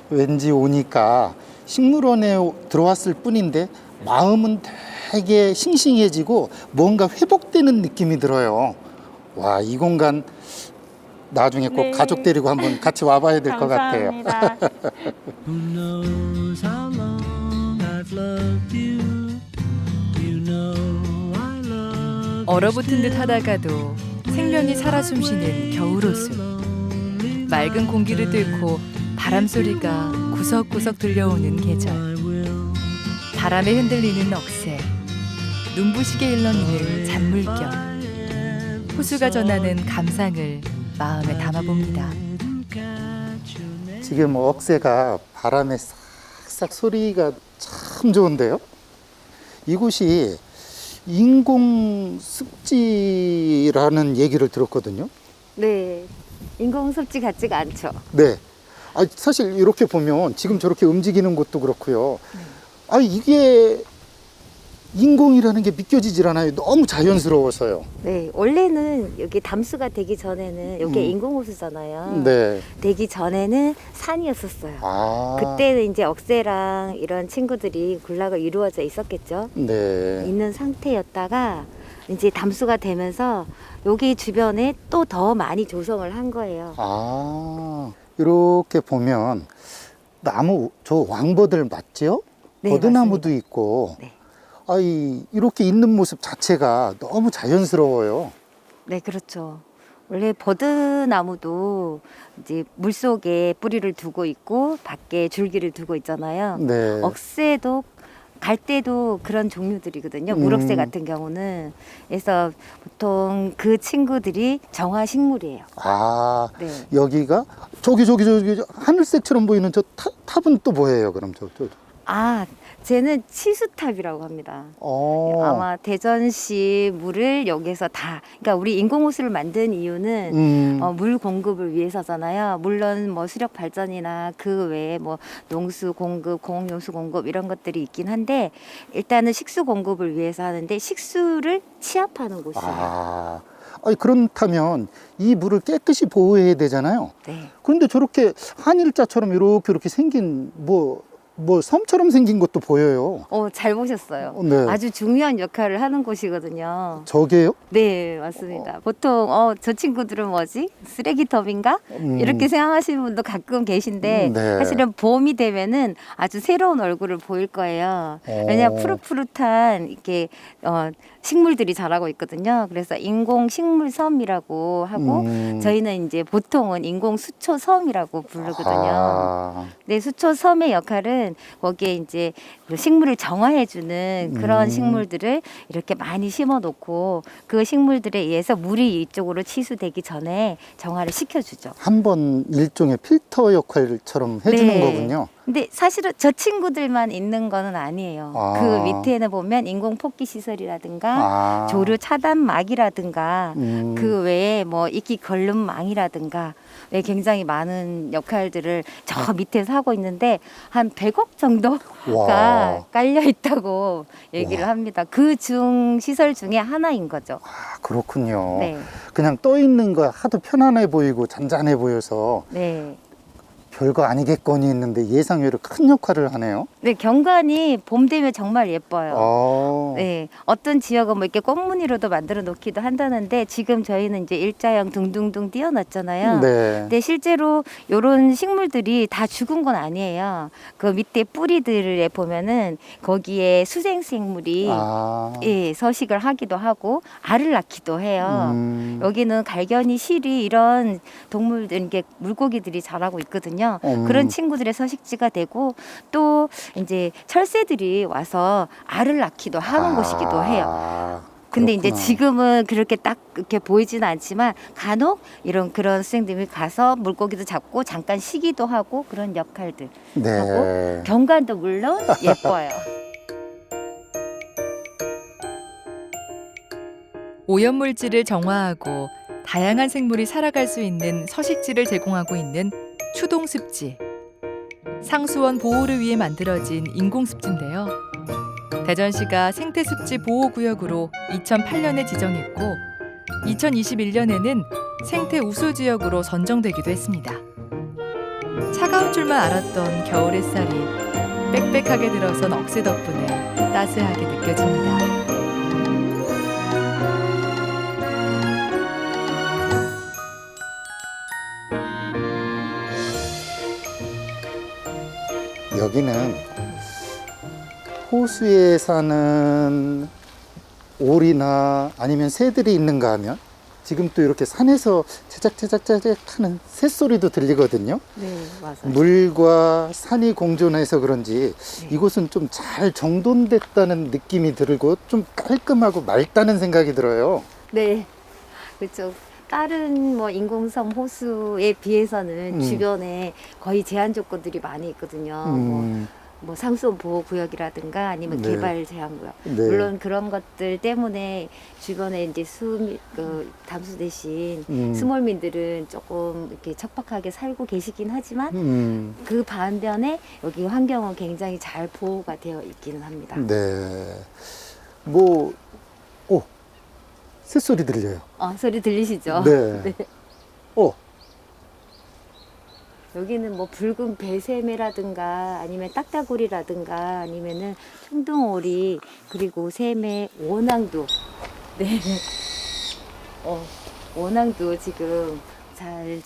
왠지 오니까 식물원에 들어왔을 뿐인데 마음은 되게 싱싱해지고 뭔가 회복되는 느낌이 들어요. 와, 이 공간 나중에 꼭 가족 데리고 한번 같이 와봐야 될 것 같아요. Who knows how long I've loved you? You know I love 얼어붙은 듯 하다가도 생명이 살아 숨쉬는 겨울 호수. 맑은 공기를 뚫고 바람 소리가 구석구석 들려오는 계절. 바람에 흔들리는 억새, 눈부시게 일렁이는 잔물결. 호수가 전하는 감상을 마음에 담아봅니다. 지금 억새가 바람에 싹싹 소리가 참 좋은데요. 이곳이 인공 습지라는 얘기를 들었거든요. 네, 인공 습지 같지가 않죠. 네. 사실 이렇게 보면 지금 저렇게 움직이는 것도 그렇고요. 이게 인공이라는 게 믿겨지질 않아요. 너무 자연스러워서요. 네, 원래는 여기 담수가 되기 전에는 여기 인공호수잖아요. 네. 되기 전에는 산이었었어요. 아. 그때는 이제 억새랑 이런 친구들이 군락을 이루어져 있었겠죠. 네. 있는 상태였다가 이제 담수가 되면서 여기 주변에 또 더 많이 조성을 한 거예요. 아. 이렇게 보면 나무 저 왕버들 맞죠? 네, 버드나무도 있고. 네. 이렇게 있는 모습 자체가 너무 자연스러워요. 네, 그렇죠. 원래 버드나무도 이제 물속에 뿌리를 두고 있고 밖에 줄기를 두고 있잖아요. 네. 억새도 갈대도 그런 종류들이거든요. 물억새 같은 경우는. 그래서 보통 그 친구들이 정화식물이에요. 아, 네. 여기가 저기 하늘색처럼 보이는 저 탑은 또 뭐예요? 그럼 저. 아, 쟤는 치수탑이라고 합니다. 어. 아마 대전시 물을 여기서 다, 그러니까 우리 인공호수를 만든 이유는 물 공급을 위해서잖아요. 물론 뭐 수력 발전이나 그 외에 뭐 농수 공급, 공용수 공급 이런 것들이 있긴 한데 일단은 식수 공급을 위해서 하는데 식수를 취합하는 곳이에요. 아. 그렇다면 이 물을 깨끗이 보호해야 되잖아요. 네. 그런데 저렇게 한일자처럼 이렇게 생긴 뭐 섬처럼 생긴 것도 보여요. 잘 보셨어요. 네. 아주 중요한 역할을 하는 곳이거든요. 저게요? 네, 맞습니다. 보통 저 친구들은 뭐지? 쓰레기톱인가? 이렇게 생각하시는 분도 가끔 계신데 네. 사실은 봄이 되면은 아주 새로운 얼굴을 보일 거예요. 왜냐하면 푸릇푸릇한 이렇게 식물들이 자라고 있거든요. 그래서 인공식물섬이라고 하고 저희는 이제 보통은 인공수초섬이라고 부르거든요. 아. 네, 수초섬의 역할은 거기에 이제 그 식물을 정화해주는 그런 식물들을 이렇게 많이 심어 놓고 그 식물들에 의해서 물이 이쪽으로 치수되기 전에 정화를 시켜주죠. 한번 일종의 필터 역할처럼 해주는 네. 거군요. 근데 사실은 저 친구들만 있는 거는 아니에요. 아. 그 밑에는 보면 인공 폭기 시설이라든가 조류 차단막이라든가 그 외에 뭐 이끼 걸름망이라든가 왜 굉장히 많은 역할들을 저 밑에서 하고 있는데 한 100억 정도가 와. 깔려 있다고 얘기를 합니다. 그 중 시설 중에 하나인 거죠. 아, 그렇군요. 네. 그냥 떠 있는 거 하도 편안해 보이고 잔잔해 보여서 네. 별거 아니겠거니 했는데 예상외로 큰 역할을 하네요. 네, 경관이 봄 되면 정말 예뻐요. 네, 어떤 지역은 뭐 이렇게 꽃무늬로도 만들어 놓기도 한다는데 지금 저희는 이제 일자형 둥둥둥 띄워놨잖아요. 네. 근데 실제로 이런 식물들이 다 죽은 건 아니에요. 그 밑에 뿌리들에 보면은 거기에 수생생물이 예, 서식을 하기도 하고 알을 낳기도 해요. 여기는 갈견이, 시리 이런 동물들, 이게 물고기들이 자라고 있거든요. 그런 친구들의 서식지가 되고 또 이제 철새들이 와서 알을 낳기도 하는 곳이기도 해요. 근데 이제 지금은 그렇게 딱 이렇게 보이지는 않지만 간혹 그런 수생들이 가서 물고기도 잡고 잠깐 쉬기도 하고 그런 역할들 네. 하고 경관도 물론 예뻐요. 오염물질을 정화하고 다양한 생물이 살아갈 수 있는 서식지를 제공하고 있는 추동습지. 상수원 보호를 위해 만들어진 인공습지인데요. 대전시가 생태습지 보호구역으로 2008년에 지정했고 2021년에는 생태우수지역으로 선정되기도 했습니다. 차가운 줄만 알았던 겨울 햇살이 빽빽하게 들어선 억새 덕분에 따스하게 느껴집니다. 여기는 호수에 사는 오리나 아니면 새들이 있는가 하면 지금 또 이렇게 산에서 채작채작 하는 새소리도 들리거든요. 네, 맞아요. 물과 산이 공존해서 그런지 이곳은 좀 잘 정돈됐다는 느낌이 들고 좀 깔끔하고 맑다는 생각이 들어요. 네, 그렇죠. 다른 뭐 인공섬 호수에 비해서는 주변에 거의 제한 조건들이 많이 있거든요. 뭐 상수원 보호구역이라든가 아니면 네. 개발 제한구역. 네. 물론 그런 것들 때문에 주변에 이제 담수 대신 스몰민들은 조금 이렇게 척박하게 살고 계시긴 하지만 그 반면에 여기 환경은 굉장히 잘 보호가 되어 있기는 합니다. 네. 뭐, 오, 새소리 들려요. 소리 들리시죠? 네. 오, 여기는 뭐 붉은 배새매라든가 아니면 딱따구리라든가 아니면은 청둥오리 그리고 새매, 원앙도. 네. 원앙도 지금 잘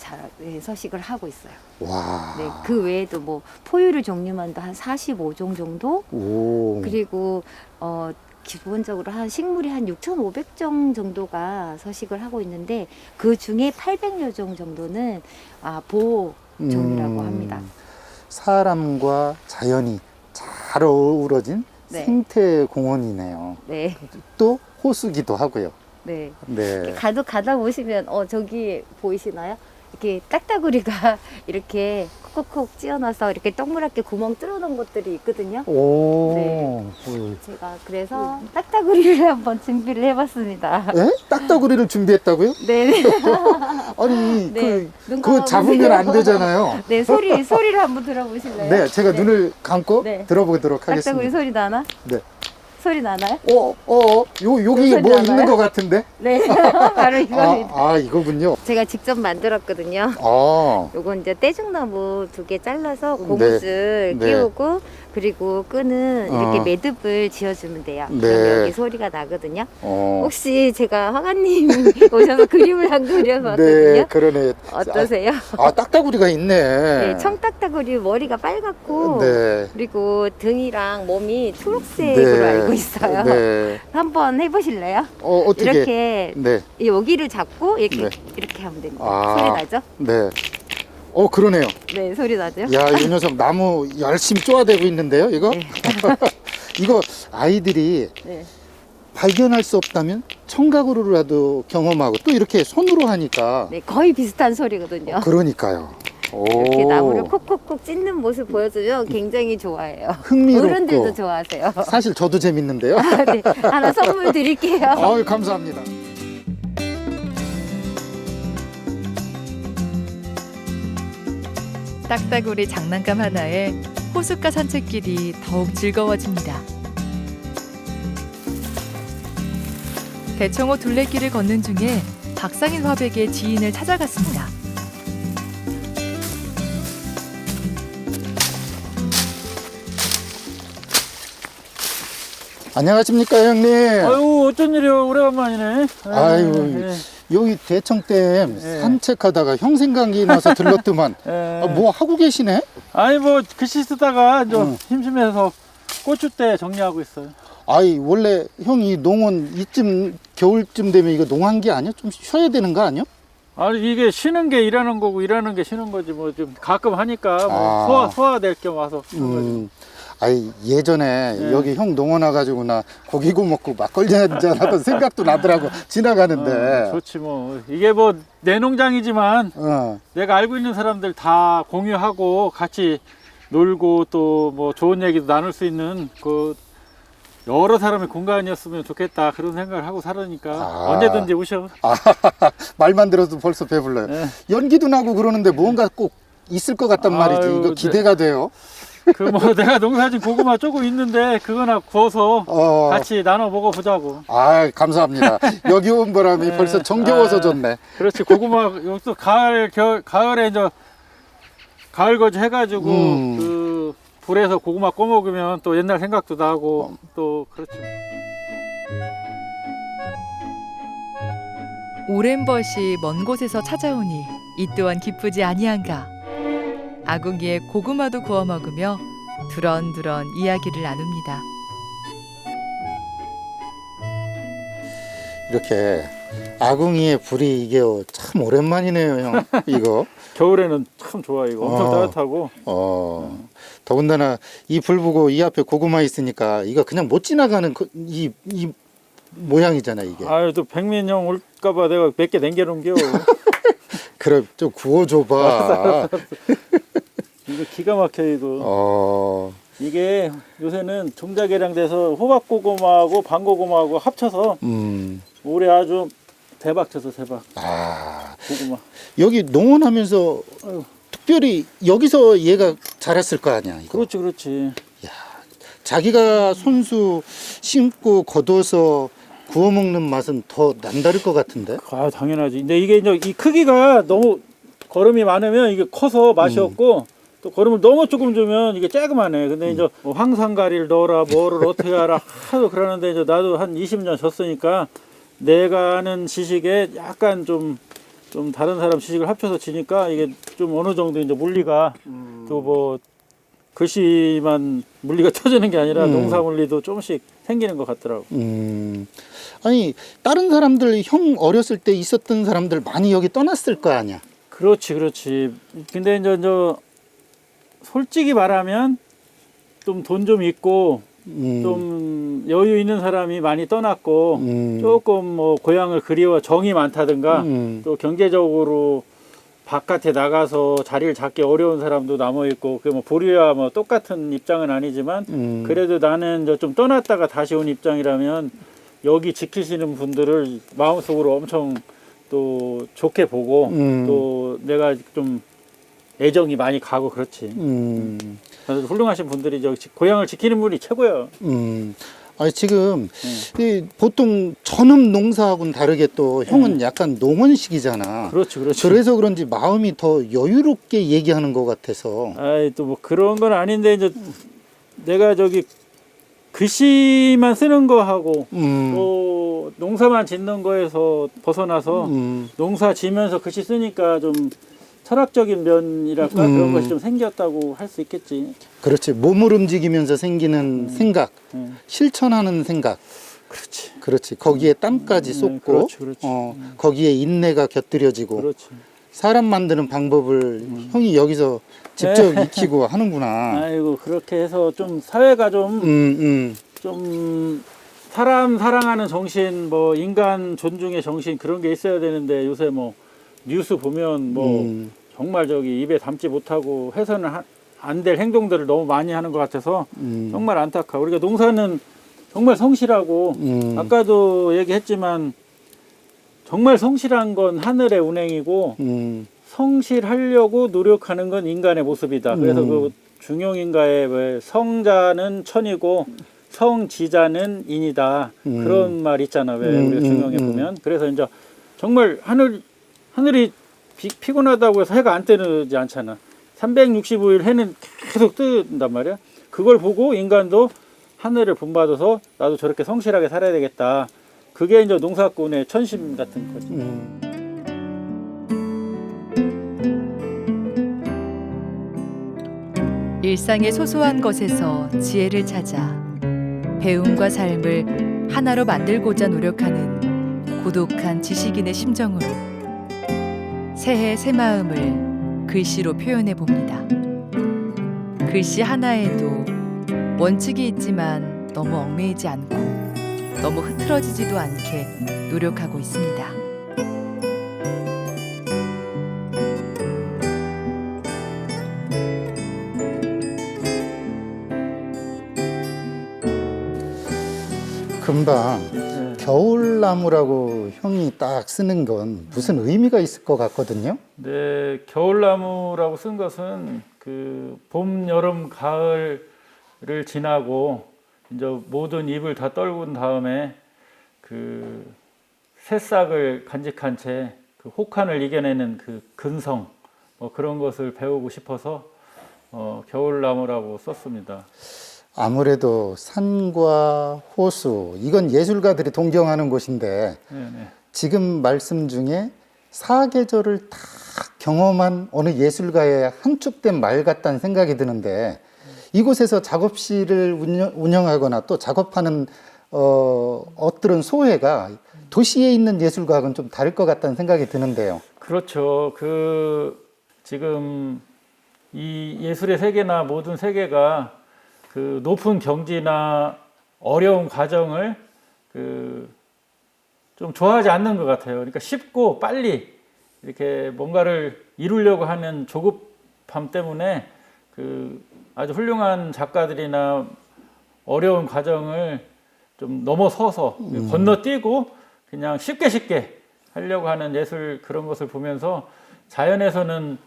서식을 하고 있어요. 와. 네. 그 외에도 뭐 포유류 종류만도 한 45종 정도. 오. 그리고 기본적으로 한 식물이 한 6,500종 정도가 서식을 하고 있는데 그 중에 800여 종 정도는 보호 종이라고 합니다. 사람과 자연이 잘 어우러진 네. 생태 공원이네요. 네. 또 호수기도 하고요. 네. 네. 가다 보시면 저기 보이시나요? 이렇게 딱따구리가 이렇게 콕콕콕 찧어놔서 이렇게 동그랗게 구멍 뚫어놓은 것들이 있거든요. 오. 네. 제가 그래서 딱따구리를 한번 준비를 해봤습니다. 에? 딱따구리를 준비했다고요? 네. 아니 네. 눈 그거 잡으면 감아보세요. 안 되잖아요. 네, 소리를 한번 들어보실래요? 네, 제가 눈을 감고 네. 들어보도록 딱따구리 하겠습니다. 소리 나나? 네. 소리 나나요? 여기 뭐 소리 있는 나나요? 것 같은데? 네, 바로 이겁니다. 이거군요. 제가 직접 만들었거든요. 요건 이제 떼죽나무 2개 잘라서 고무줄 네. 끼우고 그리고 끈은 이렇게 어. 매듭을 지어주면 돼요. 네. 그럼 여기 소리가 나거든요. 어. 혹시 제가 화가님 오셔서 그림을 한 그려봤거든요. 네, 그러네. 어떠세요? 딱따구리가 있네. 네, 청딱따구리 머리가 빨갛고 네. 그리고 등이랑 몸이 초록색으로 네. 알고 있어요. 네. 한번 해보실래요? 어떻게? 이렇게 네. 여기를 잡고 이렇게 네. 이렇게 하면 됩니다. 아. 소리 나죠? 네. 그러네요. 네, 소리 나죠? 야, 이 녀석 나무 열심히 쪼아대고 있는데요, 이거? 네. 이거 아이들이 네. 발견할 수 없다면 청각으로라도 경험하고 또 이렇게 손으로 하니까 네, 거의 비슷한 소리거든요. 그러니까. 이렇게 나무를 콕콕콕 찢는 모습 보여주면 굉장히 좋아해요. 흥미롭고. 어른들도 좋아하세요. 사실 저도 재밌는데요. 네, 하나 선물 드릴게요. 아유, 감사합니다. 딱따구리 장난감 하나에 호숫가 산책길이 더욱 즐거워집니다. 대청호 둘레길을 걷는 중에 박상인 화백의 지인을 찾아갔습니다. 안녕하십니까, 형님. 아유, 어쩐 일이요? 오래간만이네. 아유, 예. 여기 대청댐 예. 산책하다가 형 생각이 나서 들렀더만. 예. 뭐 하고 계시네? 아니, 뭐, 글씨 쓰다가 좀 응. 심심해서 고추대 정리하고 있어요. 원래 형이 농원 이쯤 겨울쯤 되면 이거 농한기 아니야? 좀 쉬어야 되는 거 아니야? 아니, 이게 쉬는 게 일하는 거고, 일하는 게 쉬는 거지. 뭐, 좀 가끔 하니까, 뭐, 소화될 겸 와서 쉬는 거지. 예전에 네. 여기 형 농원 와가지고 나 고기고 먹고 막걸리 한잔 하던 생각도 나더라고. 지나가는데. 좋지, 뭐. 이게 뭐, 내 농장이지만, 내가 알고 있는 사람들 다 공유하고, 같이 놀고, 또 뭐, 좋은 얘기도 나눌 수 있는, 여러 사람의 공간이었으면 좋겠다. 그런 생각을 하고 살으니까, 언제든지 오셔. 말만 들어도 벌써 배불러요. 네. 연기도 나고 그러는데 뭔가 꼭 있을 것 같단 말이지. 아유, 이거 기대가 돼요. 내가 농사진 고구마 조금 있는데, 그거나 구워서 같이 나눠 먹어보자고. 감사합니다. 여기 온 바람이 벌써 정겨워서 좋네. 그렇지. 고구마, 또 가을에 이제, 가을거지 해가지고, 그, 불에서 고구마 꺼 먹으면 또 옛날 생각도 나고, 또, 그렇죠. 오랜 벗이 먼 곳에서 찾아오니 이 또한 기쁘지 아니한가. 아궁이에 고구마도 구워 먹으며 두런두런 이야기를 나눕니다. 이렇게 아궁이에 불이 이게 참 오랜만이네요, 형. 이거. 겨울에는 참 좋아, 이거. 엄청 따뜻하고. 더군다나 이 불 보고 이 앞에 고구마 있으니까 이거 그냥 못 지나가는 이 모양이잖아, 이게. 아유, 또 백민형 올까봐 내가 몇 개 남겨놓은겨. 그래, 좀 구워줘봐. 이거 기가 막혀, 이거. 이게 요새는 종자개량 돼서 호박고구마하고 방고구마하고 합쳐서 올해 아주 대박 쳐서 대박. 고구마. 여기 농원하면서 특별히 여기서 얘가 자랐을 거 아니야, 이거. 그렇지. 자기가 손수 심고 걷어서 구워 먹는 맛은 더 남다를 것 같은데. 아, 당연하지. 근데 이게 이제 이 크기가 너무 거름이 많으면 이게 커서 맛이 없고 또 거름을 너무 조금 주면 이게 쬐그만해. 근데 이제 뭐 황산가리를 넣어라, 뭐를 어떻게 하라 하도 그러는데 이제 나도 한 20년 졌으니까 내가 아는 지식에 약간 좀 다른 사람 지식을 합쳐서 치니까 이게 좀 어느 정도 이제 물리가 또 뭐 글씨만 물리가 터지는 게 아니라 농사 물리도 조금씩 생기는 것 같더라고. 아니 다른 사람들 형 어렸을 때 있었던 사람들 많이 여기 떠났을 거 아니야. 그렇지, 그렇지. 근데 이제 솔직히 말하면 좀 돈 좀 있고 좀 여유 있는 사람이 많이 떠났고 조금 뭐 고향을 그리워 정이 많다든가 또 경제적으로 바깥에 나가서 자리를 잡기 어려운 사람도 남아 있고 그 뭐 보리와 뭐 똑같은 입장은 아니지만 그래도 나는 이제 좀 떠났다가 다시 온 입장이라면 여기 지키시는 분들을 마음속으로 엄청 또 좋게 보고 또 내가 좀 애정이 많이 가고 그렇지. 그래서 훌륭하신 분들이 저 고향을 지키는 분이 최고야. 아니 지금 이 보통 전업 농사하고는 다르게 또 형은 약간 농원식이잖아. 그렇지, 그렇지. 그래서 그런지 마음이 더 여유롭게 얘기하는 것 같아서. 아이 또 뭐 그런 건 아닌데 이제 내가 저기 글씨만 쓰는 거하고 또 농사만 짓는 거에서 벗어나서 농사 지면서 글씨 쓰니까 좀 철학적인 면이랄까 그런 것이 좀 생겼다고 할 수 있겠지. 그렇지. 몸을 움직이면서 생기는 생각, 실천하는 생각. 그렇지. 그렇지. 거기에 땀까지 쏟고, 그렇지, 그렇지. 거기에 인내가 곁들여지고, 그렇지. 사람 만드는 방법을 형이 여기서 직접 익히고 하는구나. 아이고 그렇게 해서 좀 사회가 좀 사람 사랑하는 정신, 뭐 인간 존중의 정신 그런 게 있어야 되는데 요새 뭐 뉴스 보면 뭐 정말 저기 입에 담지 못하고 해서는 안 될 행동들을 너무 많이 하는 것 같아서 정말 안타까워. 우리가 농사는 정말 성실하고 아까도 얘기했지만 정말 성실한 건 하늘의 운행이고 성실하려고 노력하는 건 인간의 모습이다. 그래서 그 중용인가의 왜 성자는 천이고 성지자는 인이다. 그런 말 있잖아. 왜 우리가 중용에 보면. 그래서 이제 정말 하늘이 피곤하다고 해서 해가 안 뜨지 않잖아. 365일 해는 계속 뜬단 말이야. 그걸 보고 인간도 하늘을 본받아서 나도 저렇게 성실하게 살아야 되겠다. 그게 이제 농사꾼의 천심 같은 거지. 일상의 소소한 것에서 지혜를 찾아 배움과 삶을 하나로 만들고자 노력하는 고독한 지식인의 심정으로 새해 새 마음을 글씨로 표현해 봅니다. 글씨 하나에도 원칙이 있지만 너무 얽매이지 않고 너무 흐트러지지도 않게 노력하고 있습니다. 금방 겨울나무라고 형이 딱 쓰는 건 무슨 의미가 있을 것 같거든요. 네, 겨울나무라고 쓴 것은 그 봄, 여름, 가을을 지나고 이제 모든 잎을 다 떨군 다음에 그 새싹을 간직한 채 그 혹한을 이겨내는 그 근성 뭐 그런 것을 배우고 싶어서 겨울나무라고 썼습니다. 아무래도 산과 호수 이건 예술가들이 동경하는 곳인데 네네. 지금 말씀 중에 사계절을 다 경험한 어느 예술가의 함축된 말 같다는 생각이 드는데 이곳에서 작업실을 운영하거나 또 작업하는 어떤 소회가 도시에 있는 예술가하고는 좀 다를 것 같다는 생각이 드는데요. 그렇죠. 지금 이 예술의 세계나 모든 세계가 그 높은 경지나 어려운 과정을 좀 좋아하지 않는 것 같아요. 그러니까 쉽고 빨리 이렇게 뭔가를 이루려고 하는 조급함 때문에 아주 훌륭한 작가들이나 어려운 과정을 좀 넘어서서 건너뛰고 그냥 쉽게 하려고 하는 예술 그런 것을 보면서 자연에서는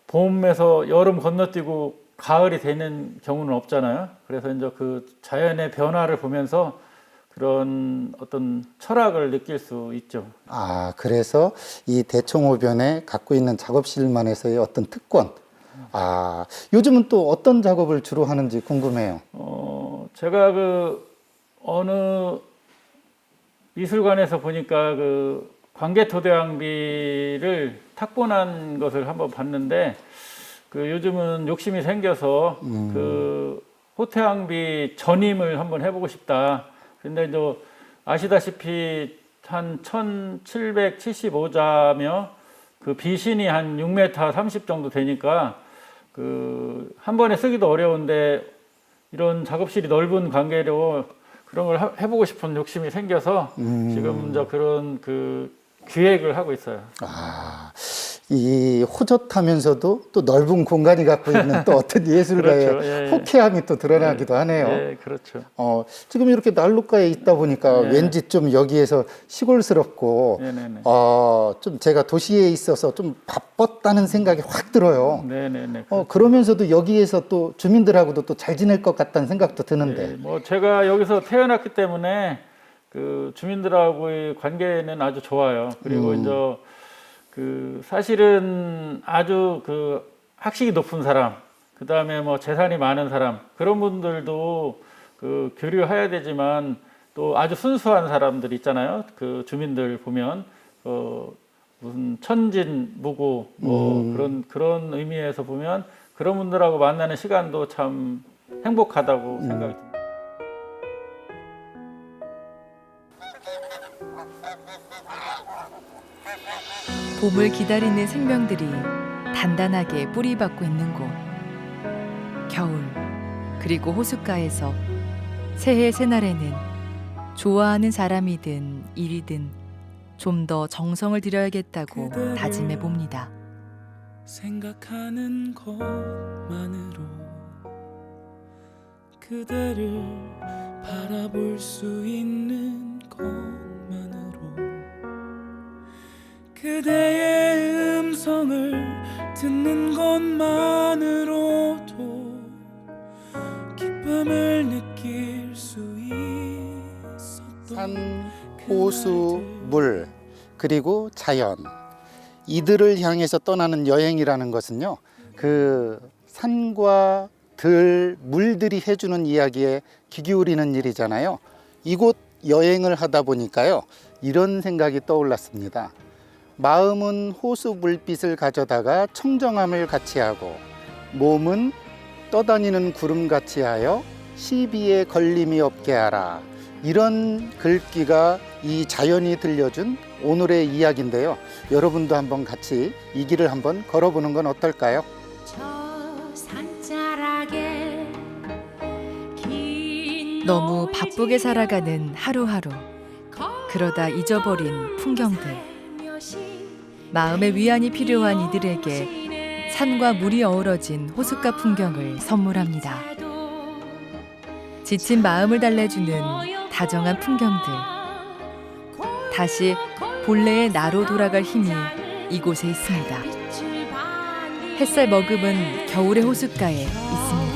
봄에서 여름 건너뛰고 가을이 되는 경우는 없잖아요. 그래서 이제 그 자연의 변화를 보면서 그런 어떤 철학을 느낄 수 있죠. 아, 그래서 이 대청호변에 갖고 있는 작업실만에서의 어떤 특권. 아, 요즘은 또 어떤 작업을 주로 하는지 궁금해요. 제가 그 어느 미술관에서 보니까 그 광개토대왕비를 탁본한 것을 한번 봤는데, 그 요즘은 욕심이 생겨서 그 호태왕비 전임을 한번 해보고 싶다. 근데 이제 아시다시피 한 1775자며 그 비신이 한 6m 30 정도 되니까 그 한 번에 쓰기도 어려운데 이런 작업실이 넓은 관계로 그런 걸 해보고 싶은 욕심이 생겨서 지금 이제 그런 그 기획을 하고 있어요. 아, 이 호젓하면서도 또 넓은 공간이 갖고 있는 또 어떤 예술가의 그렇죠. 예, 예. 호쾌함이 또 드러나기도 하네요. 네, 그렇죠. 지금 이렇게 난로가에 있다 보니까 네. 왠지 좀 여기에서 시골스럽고, 네네네. 좀 제가 도시에 있어서 좀 바빴다는 생각이 확 들어요. 네네네. 그러면서도 여기에서 또 주민들하고도 또 잘 지낼 것 같다는 생각도 드는데. 네, 뭐 제가 여기서 태어났기 때문에 그 주민들하고의 관계는 아주 좋아요. 그리고 이제 그 사실은 아주 그 학식이 높은 사람, 그 다음에 뭐 재산이 많은 사람, 그런 분들도 그 교류해야 되지만 또 아주 순수한 사람들 있잖아요. 그 주민들 보면 무슨 천진무구 뭐 그런 의미에서 보면 그런 분들하고 만나는 시간도 참 행복하다고 생각이 듭니다. 봄을 기다리는 생명들이 단단하게 뿌리박고 있는 곳. 겨울, 그리고 호숫가에서 새해 새날에는 좋아하는 사람이든 일이든 좀 더 정성을 들여야겠다고 다짐해 봅니다. 생각하는 것만으로 그대를 바라볼 수 있는 것만으로 그대의 음성을 듣는 것만으로도 기쁨을 느낄 수 있었던 산, 호수, 물, 그리고 자연, 이들을 향해서 떠나는 여행이라는 것은요, 그 산과 들, 물들이 해주는 이야기에 귀 기울이는 일이잖아요. 이곳 여행을 하다 보니까요, 이런 생각이 떠올랐습니다. 마음은 호수 물빛을 가져다가 청정함을 같이 하고, 몸은 떠다니는 구름 같이 하여 시비에 걸림이 없게 하라. 이런 글귀가 이 자연이 들려준 오늘의 이야기인데요. 여러분도 한번 같이 이 길을 한번 걸어보는 건 어떨까요? 너무 바쁘게 살아가는 하루하루. 그러다 잊어버린 풍경들. 마음의 위안이 필요한 이들에게 산과 물이 어우러진 호숫가 풍경을 선물합니다. 지친 마음을 달래주는 다정한 풍경들. 다시 본래의 나로 돌아갈 힘이 이곳에 있습니다. 햇살 머금은 겨울의 호숫가에 있습니다.